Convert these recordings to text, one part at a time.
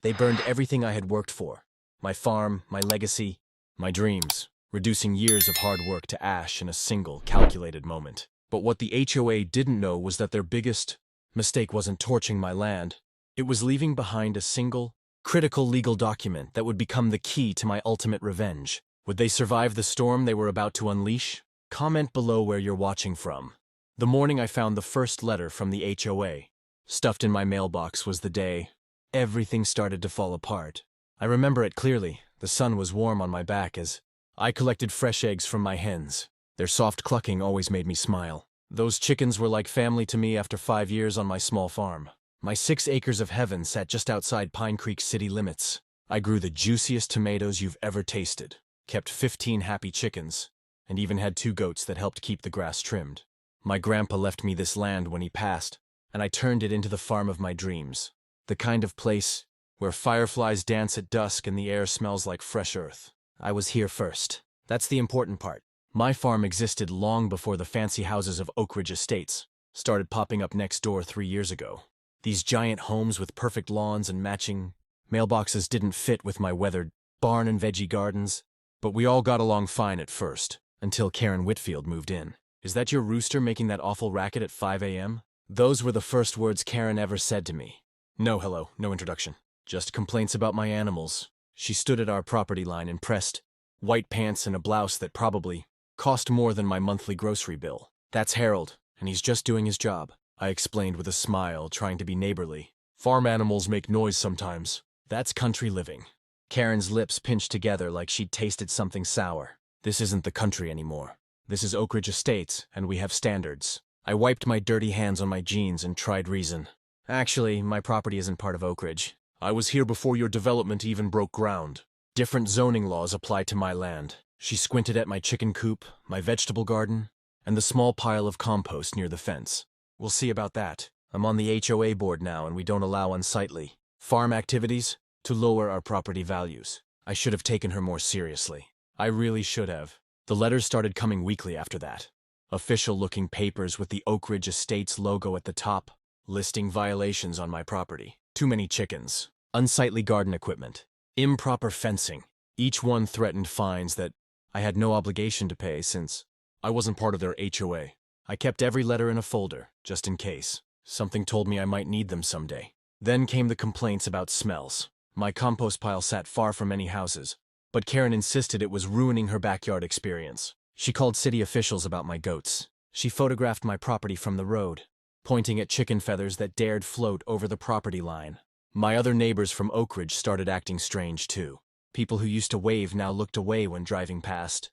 They burned everything I had worked for. My farm, my legacy, my dreams, reducing years of hard work to ash in a single, calculated moment. But what the HOA didn't know was that their biggest mistake wasn't torching my land. It was leaving behind a single, critical legal document that would become the key to my ultimate revenge. Would they survive the storm they were about to unleash? Comment below where you're watching from. The morning I found the first letter from the HOA, stuffed in my mailbox, was the day everything started to fall apart. I remember it clearly. The sun was warm on my back as I collected fresh eggs from my hens. Their soft clucking always made me smile. Those chickens were like family to me after 5 years on my small farm. My 6 acres of heaven sat just outside Pine Creek city limits. I grew the juiciest tomatoes you've ever tasted, kept 15 happy chickens, and even had 2 goats that helped keep the grass trimmed. My grandpa left me this land when he passed, and I turned it into the farm of my dreams. The kind of place where fireflies dance at dusk and the air smells like fresh earth. I was here first. That's the important part. My farm existed long before the fancy houses of Oak Ridge Estates started popping up next door 3 years ago. These giant homes with perfect lawns and matching mailboxes didn't fit with my weathered barn and veggie gardens, but we all got along fine at first, until Karen Whitfield moved in. "Is that your rooster making that awful racket at 5 a.m.? Those were the first words Karen ever said to me. No hello, no introduction. Just complaints about my animals. She stood at our property line in pressed white pants and a blouse that probably cost more than my monthly grocery bill. "That's Harold, and he's just doing his job," I explained with a smile, trying to be neighborly. "Farm animals make noise sometimes. That's country living." Karen's lips pinched together like she'd tasted something sour. "This isn't the country anymore. This is Oak Ridge Estates, and we have standards." I wiped my dirty hands on my jeans and tried reason. "Actually, my property isn't part of Oak Ridge. I was here before your development even broke ground. Different zoning laws apply to my land." She squinted at my chicken coop, my vegetable garden, and the small pile of compost near the fence. "We'll see about that. I'm on the HOA board now, and we don't allow unsightly farm activities to lower our property values." I should have taken her more seriously. I really should have. The letters started coming weekly after that. Official-looking papers with the Oak Ridge Estates logo at the top, listing violations on my property. Too many chickens, unsightly garden equipment, improper fencing. Each one threatened fines that I had no obligation to pay since I wasn't part of their HOA. I kept every letter in a folder, just in case. Something told me I might need them someday. Then came the complaints about smells. My compost pile sat far from any houses, but Karen insisted it was ruining her backyard experience. She called city officials about my goats. She photographed my property from the road, pointing at chicken feathers that dared float over the property line. My other neighbors from Oak Ridge started acting strange too. People who used to wave now looked away when driving past.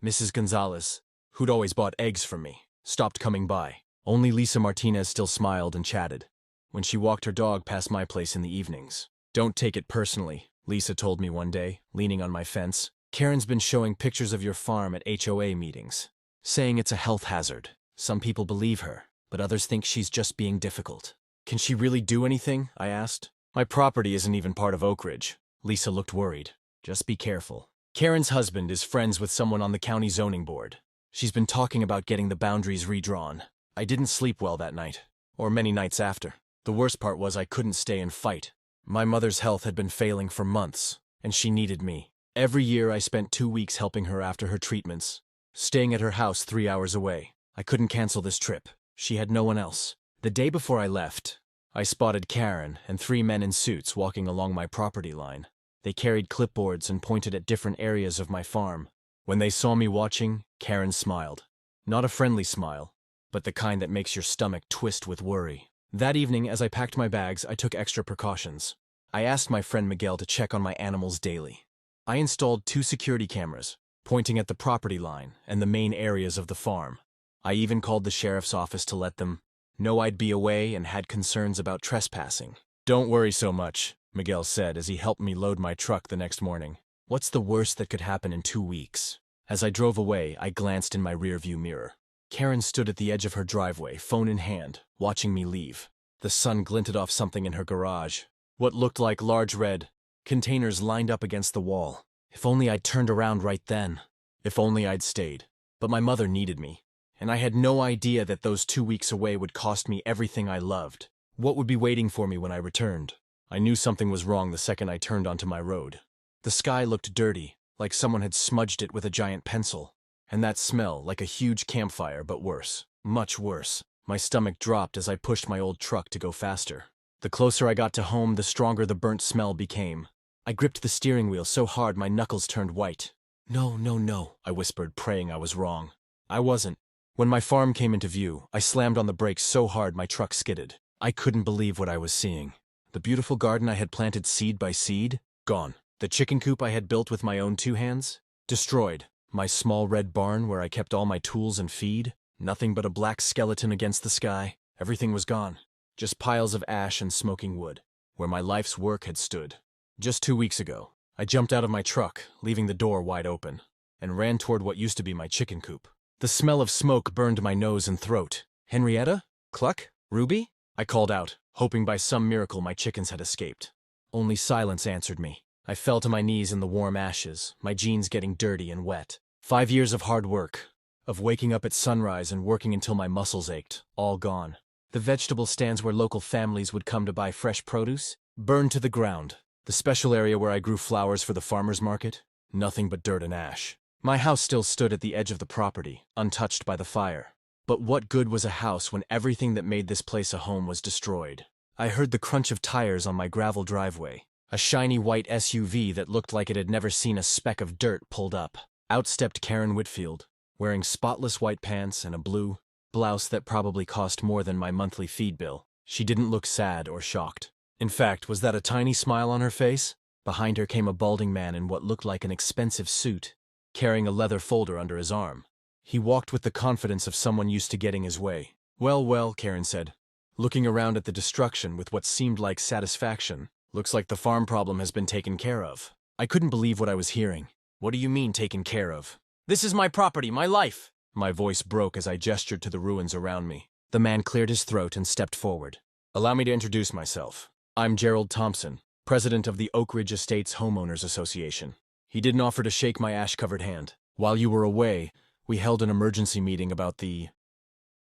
Mrs. Gonzalez, who'd always bought eggs from me, stopped coming by. Only Lisa Martinez still smiled and chatted when she walked her dog past my place in the evenings. "Don't take it personally," Lisa told me one day, leaning on my fence. "Karen's been showing pictures of your farm at HOA meetings, saying it's a health hazard. Some people believe her, but others think she's just being difficult." "Can she really do anything?" I asked. "My property isn't even part of Oak Ridge." Lisa looked worried. "Just be careful. Karen's husband is friends with someone on the county zoning board. She's been talking about getting the boundaries redrawn." I didn't sleep well that night, or many nights after. The worst part was I couldn't stay and fight. My mother's health had been failing for months, and she needed me. Every year I spent 2 weeks helping her after her treatments, staying at her house 3 hours away. I couldn't cancel this trip. She had no one else. The day before I left, I spotted Karen and 3 men in suits walking along my property line. They carried clipboards and pointed at different areas of my farm. When they saw me watching, Karen smiled. Not a friendly smile, but the kind that makes your stomach twist with worry. That evening, as I packed my bags, I took extra precautions. I asked my friend Miguel to check on my animals daily. I installed 2 security cameras, pointing at the property line and the main areas of the farm. I even called the sheriff's office to let them know I'd be away and had concerns about trespassing. "Don't worry so much," Miguel said as he helped me load my truck the next morning. "What's the worst that could happen in 2 weeks?" As I drove away, I glanced in my rearview mirror. Karen stood at the edge of her driveway, phone in hand, watching me leave. The sun glinted off something in her garage. What looked like large red containers lined up against the wall. If only I'd turned around right then. If only I'd stayed. But my mother needed me, and I had no idea that those 2 weeks away would cost me everything I loved. What would be waiting for me when I returned? I knew something was wrong the second I turned onto my road. The sky looked dirty, like someone had smudged it with a giant pencil. And that smell, like a huge campfire, but worse. Much worse. My stomach dropped as I pushed my old truck to go faster. The closer I got to home, the stronger the burnt smell became. I gripped the steering wheel so hard my knuckles turned white. No, no, no, I whispered, praying I was wrong. I wasn't. When my farm came into view, I slammed on the brakes so hard my truck skidded. I couldn't believe what I was seeing. The beautiful garden I had planted seed by seed, gone. The chicken coop I had built with my own 2 hands, destroyed. My small red barn where I kept all my tools and feed, nothing but a black skeleton against the sky. Everything was gone. Just piles of ash and smoking wood, where my life's work had stood. Just 2 weeks ago, I jumped out of my truck, leaving the door wide open, and ran toward what used to be my chicken coop. The smell of smoke burned my nose and throat. Henrietta? Cluck? Ruby? I called out, hoping by some miracle my chickens had escaped. Only silence answered me. I fell to my knees in the warm ashes, my jeans getting dirty and wet. 5 years of hard work, of waking up at sunrise and working until my muscles ached, all gone. The vegetable stands where local families would come to buy fresh produce, burned to the ground. The special area where I grew flowers for the farmer's market, nothing but dirt and ash. My house still stood at the edge of the property, untouched by the fire. But what good was a house when everything that made this place a home was destroyed? I heard the crunch of tires on my gravel driveway. A shiny white SUV that looked like it had never seen a speck of dirt pulled up. Out stepped Karen Whitfield, wearing spotless white pants and a blue blouse that probably cost more than my monthly feed bill. She didn't look sad or shocked. In fact, was that a tiny smile on her face? Behind her came a balding man in what looked like an expensive suit, carrying a leather folder under his arm. He walked with the confidence of someone used to getting his way. Well, well, Karen said, looking around at the destruction with what seemed like satisfaction. Looks like the farm problem has been taken care of. I couldn't believe what I was hearing. What do you mean taken care of? This is my property, my life! My voice broke as I gestured to the ruins around me. The man cleared his throat and stepped forward. Allow me to introduce myself. I'm Gerald Thompson, president of the Oak Ridge Estates Homeowners Association. He didn't offer to shake my ash-covered hand. While you were away, we held an emergency meeting about the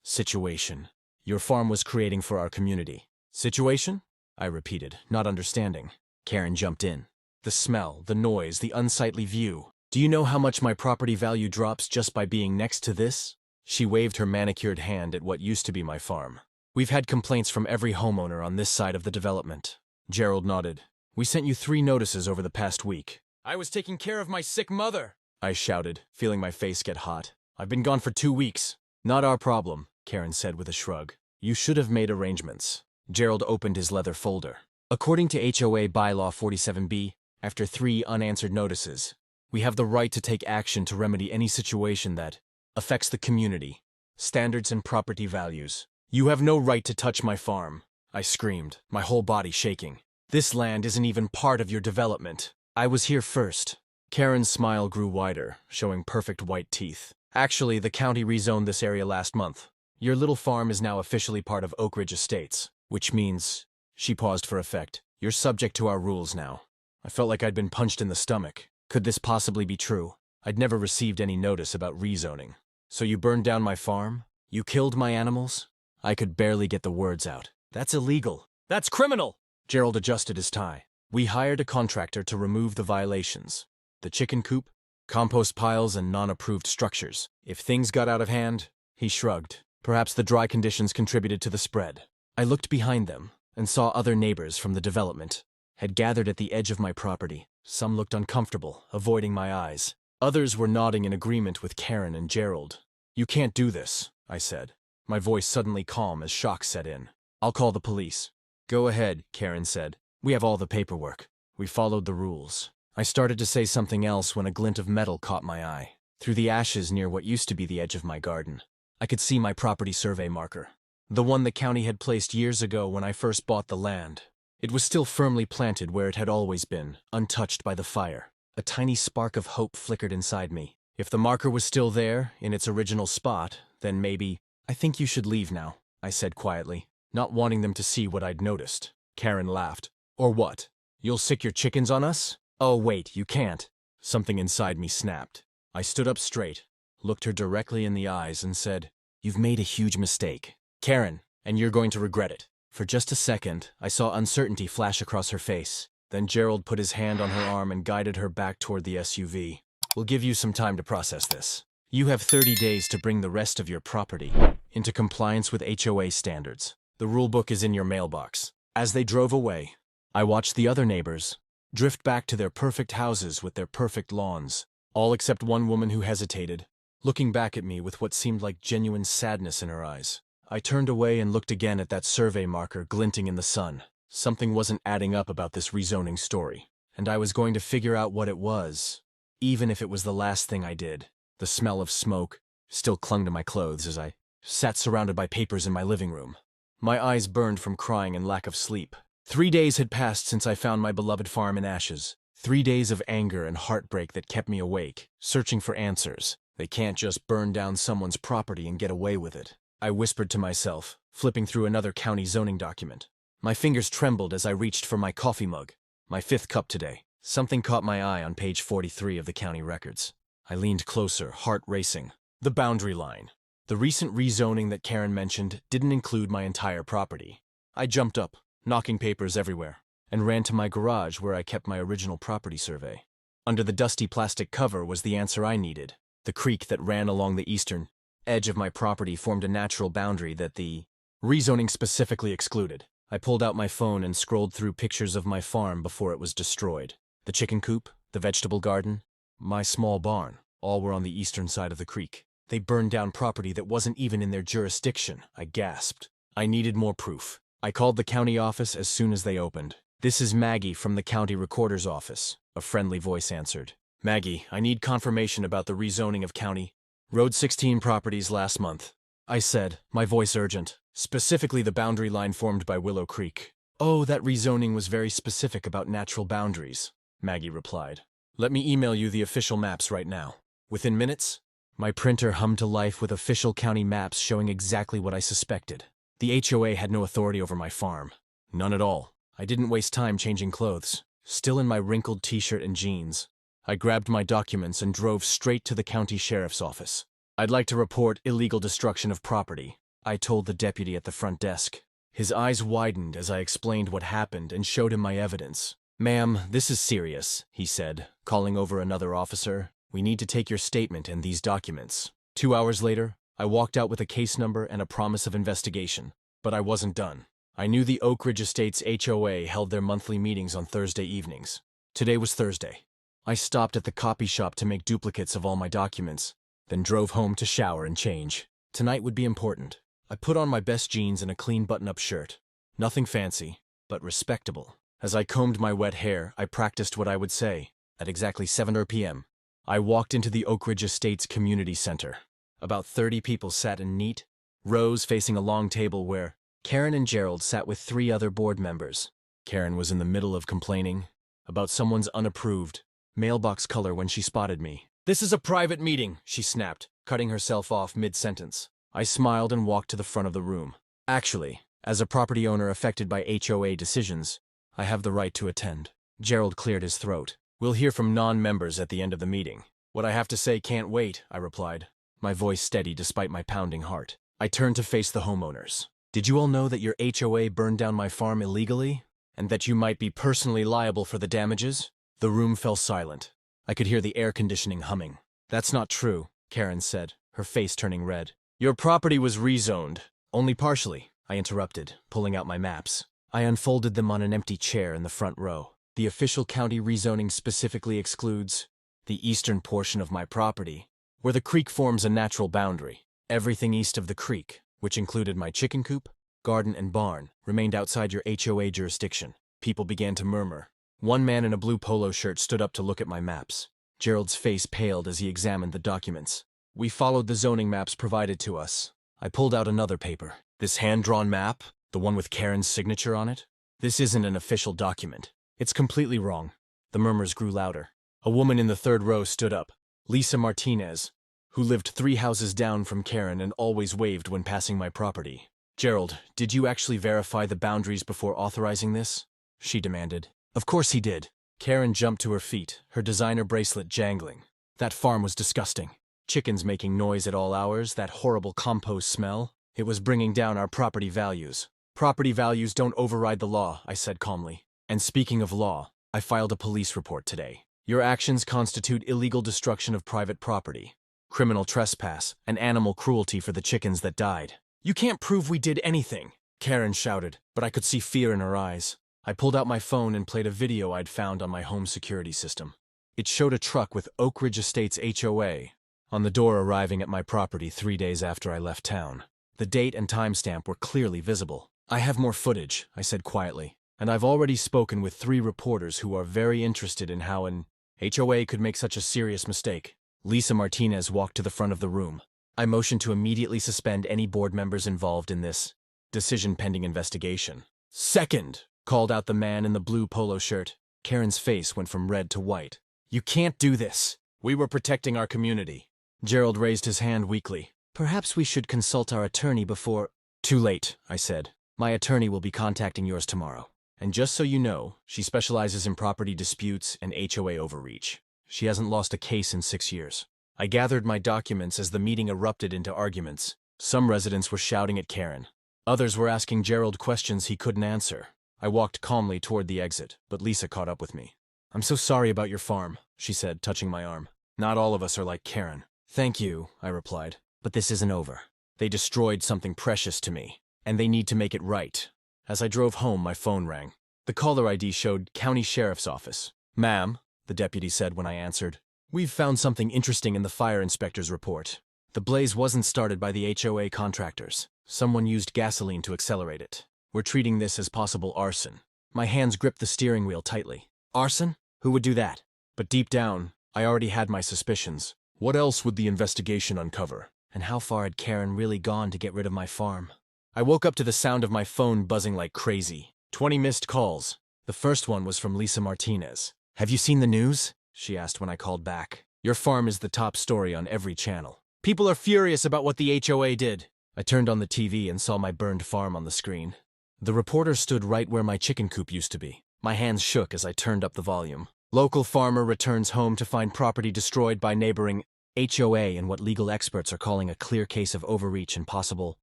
situation your farm was creating for our community. Situation? I repeated, not understanding. Karen jumped in. The smell, the noise, the unsightly view. Do you know how much my property value drops just by being next to this? She waved her manicured hand at what used to be my farm. We've had complaints from every homeowner on this side of the development. Gerald nodded. We sent you 3 notices over the past week. I was taking care of my sick mother, I shouted, feeling my face get hot. I've been gone for 2 weeks. Not our problem, Karen said with a shrug. You should have made arrangements. Gerald opened his leather folder. According to HOA Bylaw 47B, after 3 unanswered notices, we have the right to take action to remedy any situation that affects the community, standards and property values. You have no right to touch my farm, I screamed, my whole body shaking. This land isn't even part of your development. I was here first. Karen's smile grew wider, showing perfect white teeth. Actually, the county rezoned this area last month. Your little farm is now officially part of Oak Ridge Estates, which means, she paused for effect, you're subject to our rules now. I felt like I'd been punched in the stomach. Could this possibly be true? I'd never received any notice about rezoning. So you burned down my farm? You killed my animals? I could barely get the words out. That's illegal. That's criminal! Gerald adjusted his tie. We hired a contractor to remove the violations. The chicken coop, compost piles, and non-approved structures. If things got out of hand, he shrugged. Perhaps the dry conditions contributed to the spread. I looked behind them and saw other neighbors from the development had gathered at the edge of my property. Some looked uncomfortable, avoiding my eyes. Others were nodding in agreement with Karen and Gerald. You can't do this, I said, my voice suddenly calm as shock set in. I'll call the police. Go ahead, Karen said. We have all the paperwork. We followed the rules. I started to say something else when a glint of metal caught my eye. Through the ashes near what used to be the edge of my garden, I could see my property survey marker. The one the county had placed years ago when I first bought the land. It was still firmly planted where it had always been, untouched by the fire. A tiny spark of hope flickered inside me. If the marker was still there, in its original spot, then maybe, I think you should leave now, I said quietly, not wanting them to see what I'd noticed. Karen laughed. Or what? You'll sick your chickens on us? Oh wait, you can't. Something inside me snapped. I stood up straight, looked her directly in the eyes and said, You've made a huge mistake, Karen, and you're going to regret it. For just a second, I saw uncertainty flash across her face. Then Gerald put his hand on her arm and guided her back toward the SUV. We'll give you some time to process this. You have 30 days to bring the rest of your property into compliance with HOA standards. The rulebook is in your mailbox. As they drove away, I watched the other neighbors drift back to their perfect houses with their perfect lawns, all except one woman who hesitated, looking back at me with what seemed like genuine sadness in her eyes. I turned away and looked again at that survey marker glinting in the sun. Something wasn't adding up about this rezoning story, and I was going to figure out what it was, even if it was the last thing I did. The smell of smoke still clung to my clothes as I sat surrounded by papers in my living room. My eyes burned from crying and lack of sleep. 3 days had passed since I found my beloved farm in ashes. 3 days of anger and heartbreak that kept me awake, searching for answers. They can't just burn down someone's property and get away with it, I whispered to myself, flipping through another county zoning document. My fingers trembled as I reached for my coffee mug, my 5th cup today. Something caught my eye on page 43 of the county records. I leaned closer, heart racing. The boundary line. The recent rezoning that Karen mentioned didn't include my entire property. I jumped up, knocking papers everywhere, and ran to my garage where I kept my original property survey. Under the dusty plastic cover was the answer I needed. The creek that ran along the eastern edge of my property formed a natural boundary that the rezoning specifically excluded. I pulled out my phone and scrolled through pictures of my farm before it was destroyed. The chicken coop, the vegetable garden, my small barn, all were on the eastern side of the creek. They burned down property that wasn't even in their jurisdiction, I gasped. I needed more proof. I called the county office as soon as they opened. This is Maggie from the county recorder's office, a friendly voice answered. Maggie, I need confirmation about the rezoning of county Road 16 properties last month, I said, my voice urgent. Specifically the boundary line formed by Willow Creek. Oh, that rezoning was very specific about natural boundaries, Maggie replied. Let me email you the official maps right now. Within minutes, my printer hummed to life with official county maps showing exactly what I suspected. The HOA had no authority over my farm. None at all. I didn't waste time changing clothes. Still in my wrinkled t-shirt and jeans, I grabbed my documents and drove straight to the county sheriff's office. I'd like to report illegal destruction of property, I told the deputy at the front desk. His eyes widened as I explained what happened and showed him my evidence. Ma'am, this is serious, he said, calling over another officer. We need to take your statement and these documents. 2 hours later, I walked out with a case number and a promise of investigation. But I wasn't done. I knew the Oak Ridge Estates HOA held their monthly meetings on Thursday evenings. Today was Thursday. I stopped at the copy shop to make duplicates of all my documents, then drove home to shower and change. Tonight would be important. I put on my best jeans and a clean button-up shirt. Nothing fancy, but respectable. As I combed my wet hair, I practiced what I would say. At exactly 7 p.m., I walked into the Oak Ridge Estates Community Center. About 30 people sat in neat rows facing a long table where Karen and Gerald sat with 3 other board members. Karen was in the middle of complaining about someone's unapproved mailbox color when she spotted me. This is a private meeting, she snapped, cutting herself off mid-sentence. I smiled and walked to the front of the room. Actually, as a property owner affected by HOA decisions, I have the right to attend. Gerald cleared his throat. We'll hear from non-members at the end of the meeting. What I have to say can't wait, I replied, my voice steady despite my pounding heart. I turned to face the homeowners. Did you all know that your HOA burned down my farm illegally? And that you might be personally liable for the damages? The room fell silent. I could hear the air conditioning humming. That's not true, Karen said, her face turning red. Your property was rezoned. Only partially, I interrupted, pulling out my maps. I unfolded them on an empty chair in the front row. The official county rezoning specifically excludes the eastern portion of my property, where the creek forms a natural boundary. Everything east of the creek, which included my chicken coop, garden, and barn, remained outside your HOA jurisdiction. People began to murmur. One man in a blue polo shirt stood up to look at my maps. Gerald's face paled as he examined the documents. We followed the zoning maps provided to us. I pulled out another paper. This hand-drawn map, the one with Karen's signature on it? This isn't an official document. It's completely wrong. The murmurs grew louder. A woman in the third row stood up, Lisa Martinez, who lived 3 houses down from Karen and always waved when passing my property. Gerald, did you actually verify the boundaries before authorizing this? She demanded. Of course he did. Karen jumped to her feet, her designer bracelet jangling. That farm was disgusting. Chickens making noise at all hours, that horrible compost smell. It was bringing down our property values. Property values don't override the law, I said calmly. And speaking of law, I filed a police report today. Your actions constitute illegal destruction of private property, criminal trespass, and animal cruelty for the chickens that died. You can't prove we did anything, Karen shouted, but I could see fear in her eyes. I pulled out my phone and played a video I'd found on my home security system. It showed a truck with Oak Ridge Estates HOA on the door arriving at my property 3 days after I left town. The date and timestamp were clearly visible. I have more footage, I said quietly, and I've already spoken with 3 reporters who are very interested in how an HOA could make such a serious mistake. Lisa Martinez walked to the front of the room. I motioned to immediately suspend any board members involved in this decision pending investigation. Second, called out the man in the blue polo shirt. Karen's face went from red to white. You can't do this. We were protecting our community. Gerald raised his hand weakly. Perhaps we should consult our attorney before— Too late, I said. My attorney will be contacting yours tomorrow. And just so you know, she specializes in property disputes and HOA overreach. She hasn't lost a case in 6 years. I gathered my documents as the meeting erupted into arguments. Some residents were shouting at Karen. Others were asking Gerald questions he couldn't answer. I walked calmly toward the exit, but Lisa caught up with me. I'm so sorry about your farm, she said, touching my arm. Not all of us are like Karen. Thank you, I replied. But this isn't over. They destroyed something precious to me, and they need to make it right. As I drove home, my phone rang. The caller ID showed County Sheriff's Office. Ma'am, the deputy said when I answered, we've found something interesting in the fire inspector's report. The blaze wasn't started by the HOA contractors. Someone used gasoline to accelerate it. We're treating this as possible arson. My hands gripped the steering wheel tightly. Arson? Who would do that? But deep down, I already had my suspicions. What else would the investigation uncover? And how far had Karen really gone to get rid of my farm? I woke up to the sound of my phone buzzing like crazy. 20 missed calls. The first one was from Lisa Martinez. Have you seen the news? She asked when I called back. Your farm is the top story on every channel. People are furious about what the HOA did. I turned on the TV and saw my burned farm on the screen. The reporter stood right where my chicken coop used to be. My hands shook as I turned up the volume. Local farmer returns home to find property destroyed by neighboring HOA in what legal experts are calling a clear case of overreach and possible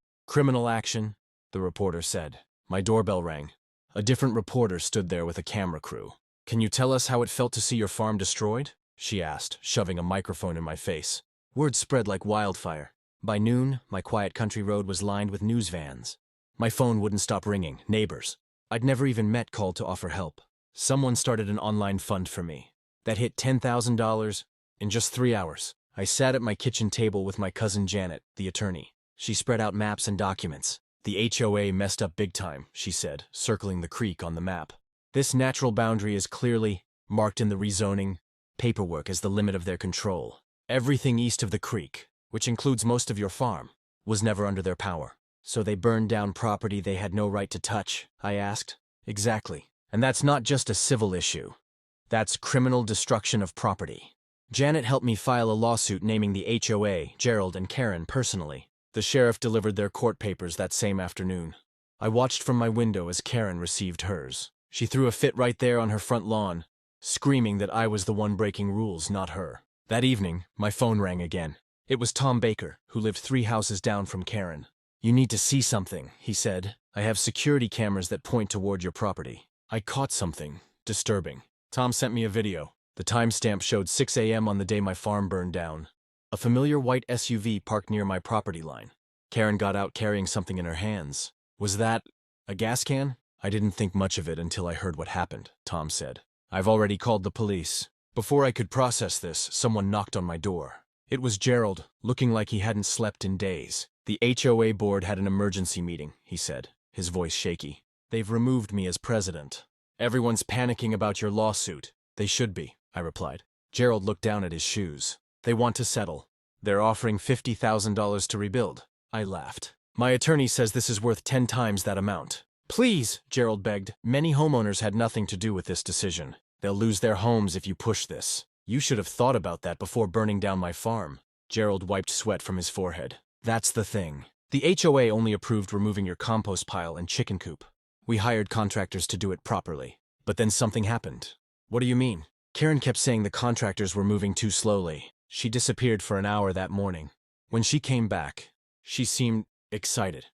criminal action, the reporter said. My doorbell rang. A different reporter stood there with a camera crew. Can you tell us how it felt to see your farm destroyed? She asked, shoving a microphone in my face. Word spread like wildfire. By noon, my quiet country road was lined with news vans. My phone wouldn't stop ringing. Neighbors I'd never even met called to offer help. Someone started an online fund for me. That hit $10,000 in just 3 hours. I sat at my kitchen table with my cousin Janet, the attorney. She spread out maps and documents. The HOA messed up big time, she said, circling the creek on the map. This natural boundary is clearly marked in the rezoning paperwork as the limit of their control. Everything east of the creek, which includes most of your farm, was never under their power. So they burned down property they had no right to touch, I asked. Exactly. And that's not just a civil issue. That's criminal destruction of property. Janet helped me file a lawsuit naming the HOA, Gerald, and Karen personally. The sheriff delivered their court papers that same afternoon. I watched from my window as Karen received hers. She threw a fit right there on her front lawn, screaming that I was the one breaking rules, not her. That evening, my phone rang again. It was Tom Baker, who lived 3 houses down from Karen. You need to see something, he said. I have security cameras that point toward your property. I caught something disturbing. Tom sent me a video. The timestamp showed 6 a.m. on the day my farm burned down. A familiar white SUV parked near my property line. Karen got out carrying something in her hands. Was that a gas can? I didn't think much of it until I heard what happened, Tom said. I've already called the police. Before I could process this, someone knocked on my door. It was Gerald, looking like he hadn't slept in days. The HOA board had an emergency meeting, he said, his voice shaky. They've removed me as president. Everyone's panicking about your lawsuit. They should be, I replied. Gerald looked down at his shoes. They want to settle. They're offering $50,000 to rebuild. I laughed. My attorney says this is worth 10 times that amount. Please, Gerald begged. Many homeowners had nothing to do with this decision. They'll lose their homes if you push this. You should have thought about that before burning down my farm. Gerald wiped sweat from his forehead. That's the thing. The HOA only approved removing your compost pile and chicken coop. We hired contractors to do it properly. But then something happened. What do you mean? Karen kept saying the contractors were moving too slowly. She disappeared for an hour that morning. When she came back, she seemed excited.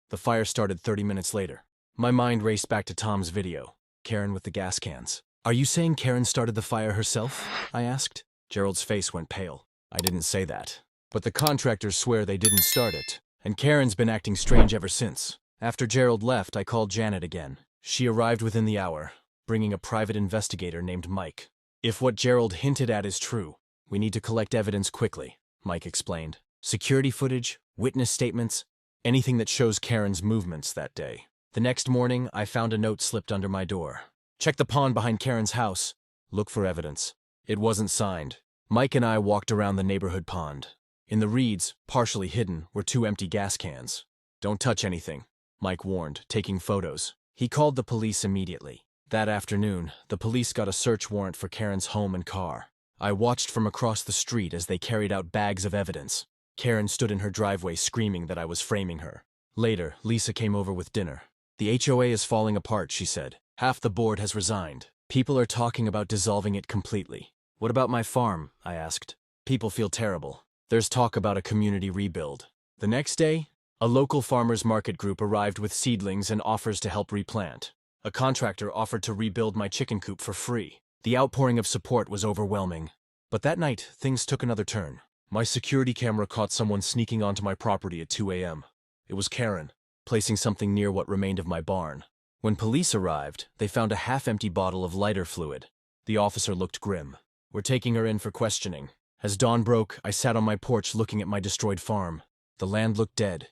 The fire started 30 minutes later. My mind raced back to Tom's video. Karen with the gas cans. Are you saying Karen started the fire herself? I asked. Gerald's face went pale. I didn't say that. But the contractors swear they didn't start it. And Karen's been acting strange ever since. After Gerald left, I called Janet again. She arrived within the hour, bringing a private investigator named Mike. If what Gerald hinted at is true, we need to collect evidence quickly, Mike explained. Security footage, witness statements, anything that shows Karen's movements that day. The next morning, I found a note slipped under my door. Check the pond behind Karen's house. Look for evidence. It wasn't signed. Mike and I walked around the neighborhood pond. In the reeds, partially hidden, were 2 empty gas cans. Don't touch anything, Mike warned, taking photos. He called the police immediately. That afternoon, the police got a search warrant for Karen's home and car. I watched from across the street as they carried out bags of evidence. Karen stood in her driveway screaming that I was framing her. Later, Lisa came over with dinner. The HOA is falling apart, she said. Half the board has resigned. People are talking about dissolving it completely. What about my farm? I asked. People feel terrible. There's talk about a community rebuild. The next day, a local farmers market group arrived with seedlings and offers to help replant. A contractor offered to rebuild my chicken coop for free. The outpouring of support was overwhelming. But that night, things took another turn. My security camera caught someone sneaking onto my property at 2 a.m. It was Karen, placing something near what remained of my barn. When police arrived, they found a half-empty bottle of lighter fluid. The officer looked grim. We're taking her in for questioning. As dawn broke, I sat on my porch looking at my destroyed farm. The land looked dead,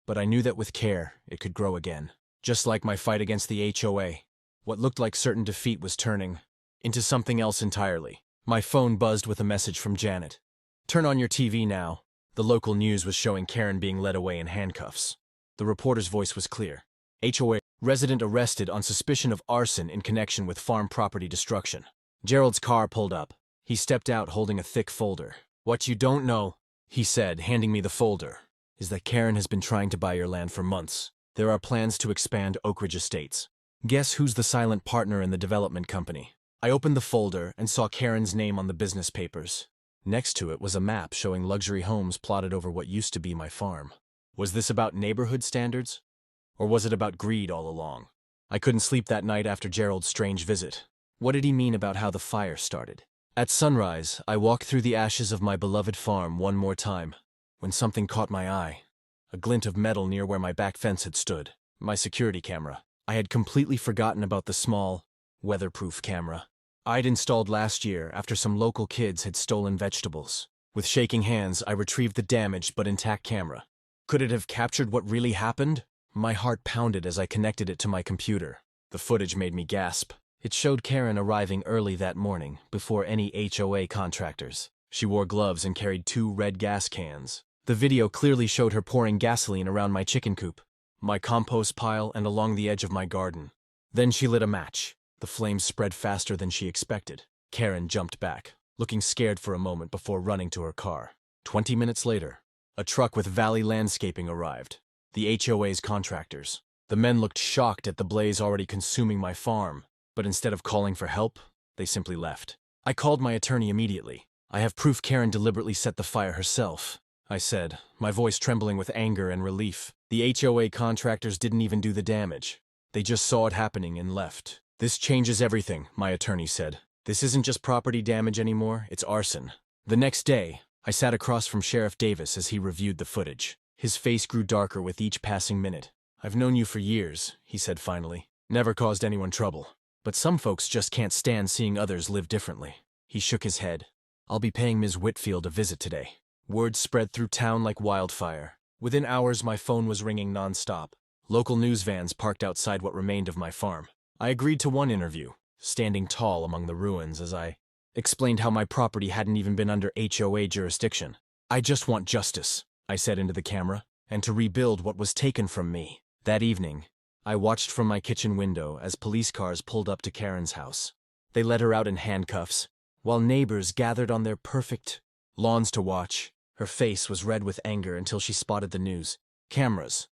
but I knew that with care, it could grow again. Just like my fight against the HOA, what looked like certain defeat was turning into something else entirely. My phone buzzed with a message from Janet. Turn on your TV now. The local news was showing Karen being led away in handcuffs. The reporter's voice was clear. HOA resident arrested on suspicion of arson in connection with farm property destruction. Gerald's car pulled up. He stepped out holding a thick folder. What you don't know, he said, handing me the folder, is that Karen has been trying to buy your land for months. There are plans to expand Oak Ridge Estates. Guess who's the silent partner in the development company? I opened the folder and saw Karen's name on the business papers. Next to it was a map showing luxury homes plotted over what used to be my farm. Was this about neighborhood standards? Or was it about greed all along? I couldn't sleep that night after Gerald's strange visit. What did he mean about how the fire started? At sunrise, I walked through the ashes of my beloved farm one more time, when something caught my eye. A glint of metal near where my back fence had stood. My security camera. I had completely forgotten about the small, weatherproof camera I'd installed last year after some local kids had stolen vegetables. With shaking hands, I retrieved the damaged but intact camera. Could it have captured what really happened? My heart pounded as I connected it to my computer. The footage made me gasp. It showed Karen arriving early that morning, before any HOA contractors. She wore gloves and carried 2 red gas cans. The video clearly showed her pouring gasoline around my chicken coop, my compost pile, and along the edge of my garden. Then she lit a match. The flames spread faster than she expected. Karen jumped back, looking scared for a moment before running to her car. 20 minutes later, a truck with Valley Landscaping arrived, the HOA's contractors. The men looked shocked at the blaze already consuming my farm, but instead of calling for help, they simply left. I called my attorney immediately. I have proof Karen deliberately set the fire herself, I said, my voice trembling with anger and relief. The HOA contractors didn't even do the damage. They just saw it happening and left. This changes everything, my attorney said. This isn't just property damage anymore, it's arson. The next day, I sat across from Sheriff Davis as he reviewed the footage. His face grew darker with each passing minute. I've known you for years, he said finally. Never caused anyone trouble. But some folks just can't stand seeing others live differently. He shook his head. I'll be paying Ms. Whitfield a visit today. Word spread through town like wildfire. Within hours, my phone was ringing nonstop. Local news vans parked outside what remained of my farm. I agreed to one interview, standing tall among the ruins as I explained how my property hadn't even been under HOA jurisdiction. I just want justice, I said into the camera, and to rebuild what was taken from me. That evening, I watched from my kitchen window as police cars pulled up to Karen's house. They led her out in handcuffs, while neighbors gathered on their perfect lawns to watch. Her face was red with anger until she spotted the news. Cameras.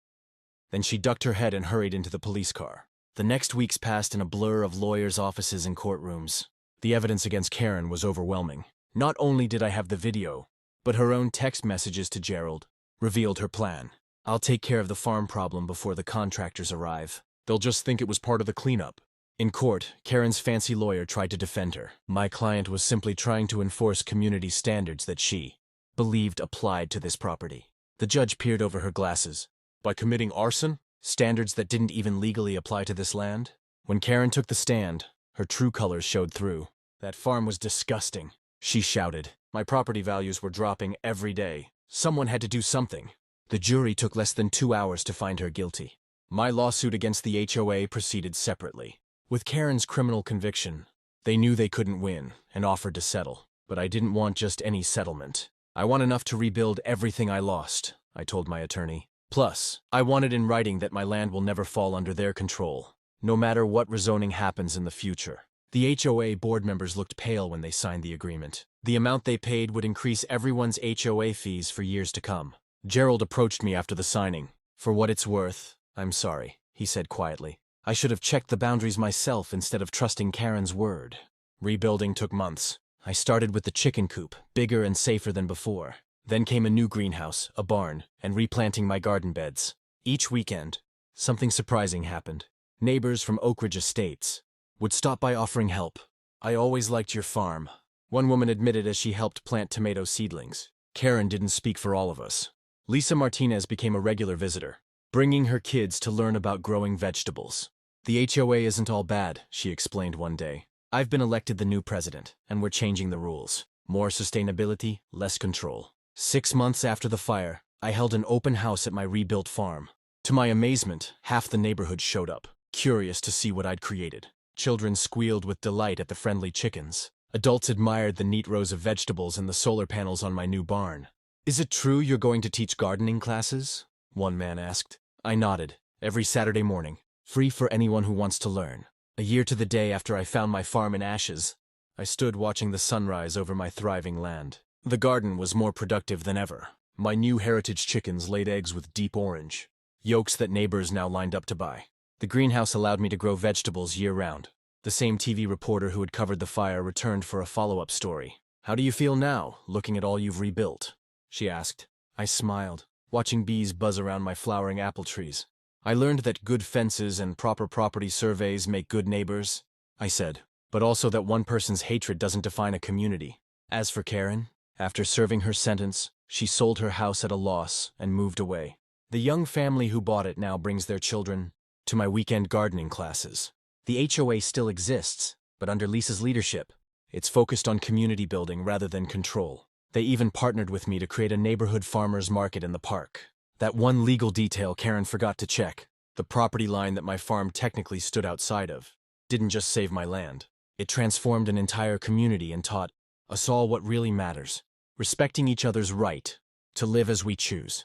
Then she ducked her head and hurried into the police car. The next weeks passed in a blur of lawyers' offices and courtrooms. The evidence against Karen was overwhelming. Not only did I have the video, but her own text messages to Gerald revealed her plan. I'll take care of the farm problem before the contractors arrive. They'll just think it was part of the cleanup. In court, Karen's fancy lawyer tried to defend her. My client was simply trying to enforce community standards that she believed applied to this property. The judge peered over her glasses. By committing arson? Standards that didn't even legally apply to this land? When Karen took the stand, her true colors showed through. That farm was disgusting, she shouted. My property values were dropping every day. Someone had to do something. The jury took less than 2 hours to find her guilty. My lawsuit against the HOA proceeded separately. With Karen's criminal conviction, they knew they couldn't win and offered to settle. But I didn't want just any settlement. I want enough to rebuild everything I lost, I told my attorney. Plus, I wanted in writing that my land will never fall under their control, no matter what rezoning happens in the future. The HOA board members looked pale when they signed the agreement. The amount they paid would increase everyone's HOA fees for years to come. Gerald approached me after the signing. For what it's worth, I'm sorry, he said quietly. I should have checked the boundaries myself instead of trusting Karen's word. Rebuilding took months. I started with the chicken coop, bigger and safer than before. Then came a new greenhouse, a barn, and replanting my garden beds. Each weekend, something surprising happened. Neighbors from Oak Ridge Estates would stop by offering help. I always liked your farm, one woman admitted as she helped plant tomato seedlings. Karen didn't speak for all of us. Lisa Martinez became a regular visitor, bringing her kids to learn about growing vegetables. The HOA isn't all bad, she explained one day. I've been elected the new president, and we're changing the rules. More sustainability, less control. 6 months after the fire, I held an open house at my rebuilt farm. To my amazement, half the neighborhood showed up, curious to see what I'd created. Children squealed with delight at the friendly chickens. Adults admired the neat rows of vegetables and the solar panels on my new barn. Is it true you're going to teach gardening classes? One man asked. I nodded. Every Saturday morning. Free for anyone who wants to learn. A year to the day after I found my farm in ashes, I stood watching the sunrise over my thriving land. The garden was more productive than ever. My new heritage chickens laid eggs with deep orange, yolks that neighbors now lined up to buy. The greenhouse allowed me to grow vegetables year-round. The same TV reporter who had covered the fire returned for a follow-up story. How do you feel now, looking at all you've rebuilt? She asked. I smiled, watching bees buzz around my flowering apple trees. I learned that good fences and proper property surveys make good neighbors, I said, but also that one person's hatred doesn't define a community. As for Karen, after serving her sentence, she sold her house at a loss and moved away. The young family who bought it now brings their children to my weekend gardening classes. The HOA still exists, but under Lisa's leadership, it's focused on community building rather than control. They even partnered with me to create a neighborhood farmers market in the park. That one legal detail Karen forgot to check, the property line that my farm technically stood outside of, didn't just save my land. It transformed an entire community and taught us all what really matters. Respecting each other's right to live as we choose.